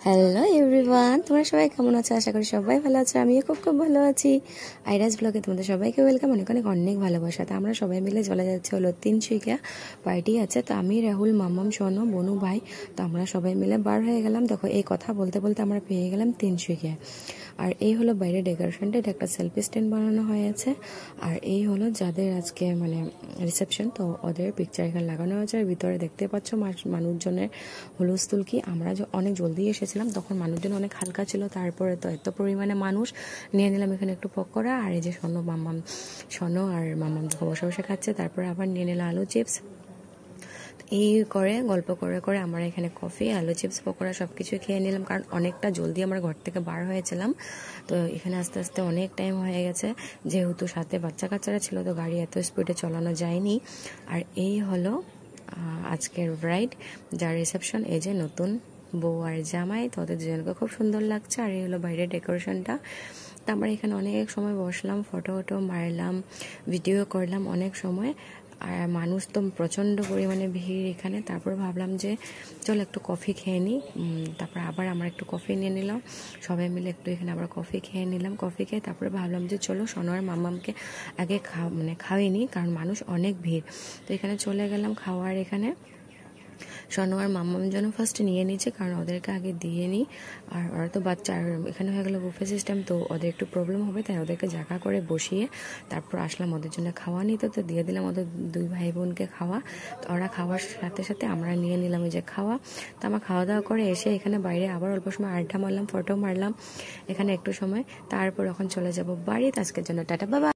Hello everyone, তোমরা সবাই কেমন আছো? আশা করি সবাই ভালো আছো। আমিও খুব খুব ভালো আছি। আইরাস ব্লগে তোমাদের সবাইকে ওয়েলকাম, অনেক অনেক অনেক ভালোবাসা। তো আমরা সবাই মিলে চলে যাচ্ছে হলো তিনসুকিয়া, পার্টি আছে। তো আমি, রাহুল, মাম্মাম, সোনু, বনু ভাই, তো আমরা সবাই মিলে বার হয়ে গেলাম। দেখো এই কথা বলতে বলতে আমরা পেয়ে গেলাম তিনসুকিয়া। আর এই হলো বাইরে ডেকোরেশনটা, এটা একটা সেলফি স্ট্যান্ড বানানো হয়েছে। আর এই হলো যাদের আজকে মানে রিসেপশন, তো ওদের পিকচার এখানে লাগানো হয়েছে। আর ভিতরে দেখতে পাচ্ছ মানুষজনের হুলস্থুল কি। আমরা অনেক জলদি এসেছিলাম, তখন মানুষজন অনেক হালকা ছিল, তারপরে তো এত পরিমাণে মানুষ নিয়ে নিলাম এখানে একটু পকোড়া। আর এই যে স্বর্ণ আর মাম্মাম যখন বসে বসে খাচ্ছে, তারপরে আবার নিয়ে নিলাম আলু চিপস। এই করে গল্প করে করে আমরা এখানে কফি, আলু চিপস, পকোড়া সব কিছু খেয়ে নিলাম, কারণ অনেকটা জলদি আমরা ঘর থেকে বার হয়েছিলাম। তো এখানে আস্তে আস্তে অনেক টাইম হয়ে গেছে, যেহেতু সাথে বাচ্চা কাচ্চারা ছিল, তো গাড়ি এত স্পিডে চালানো যায়নি। আর এই হলো আজকের ব্রাইড, যার রিসেপশন। এই যে নতুন বউ আর জামাই, তো ওদের দুজনকে খুব সুন্দর লাগছে। আর এই হলো বাইরের ডেকোরেশনটা। তো আমরা এখানে অনেক সময় বসলাম, ফটো মারলাম, ভিডিও করলাম অনেক সময়। আর মানুষ তো প্রচণ্ড পরিমাণে ভিড় এখানে। তারপর ভাবলাম যে চলো একটু কফি খেয়ে নিই। তারপর আবার আমরা একটু কফি নিয়ে নিলাম, সবাই মিলে একটু এখানে আবার কফি খেয়ে নিলাম। কফি খেয়ে তারপরে ভাবলাম যে চলো সোনার মাম্মামকে আগে খাওয়াই নিই, কারণ মানুষ অনেক ভিড়। তো এখানে চলে গেলাম খাওয়ার এখানে। সোনু আর মাম্মাম যেন ফার্স্ট নিয়ে নিচ্ছে, কারণ ওদেরকে আগে দিয়ে নিই। আর ওরা তো বাচ্চা, আর এখানে হয়ে গেলো বুফে সিস্টেম, তো ওদের একটু প্রবলেম হবে, তাই ওদেরকে জায়গা করে বসিয়ে তারপর আসলাম ওদের জন্য খাওয়া নিতে। তো দিয়ে দিলাম ওদের দুই ভাই বোনকে খাওয়া। তো ওরা খাওয়ার সাথে সাথে আমরা নিয়ে নিলাম ওই যে খাওয়া। তো আমরা খাওয়া দাওয়া করে এসে এখানে বাইরে আবার অল্প সময় আড্ডা মারলাম, ফটো মারলাম এখানে একটু সময়। তারপর এখন চলে যাব বাড়িতে। আজকের জন্য টাটা, বাবা।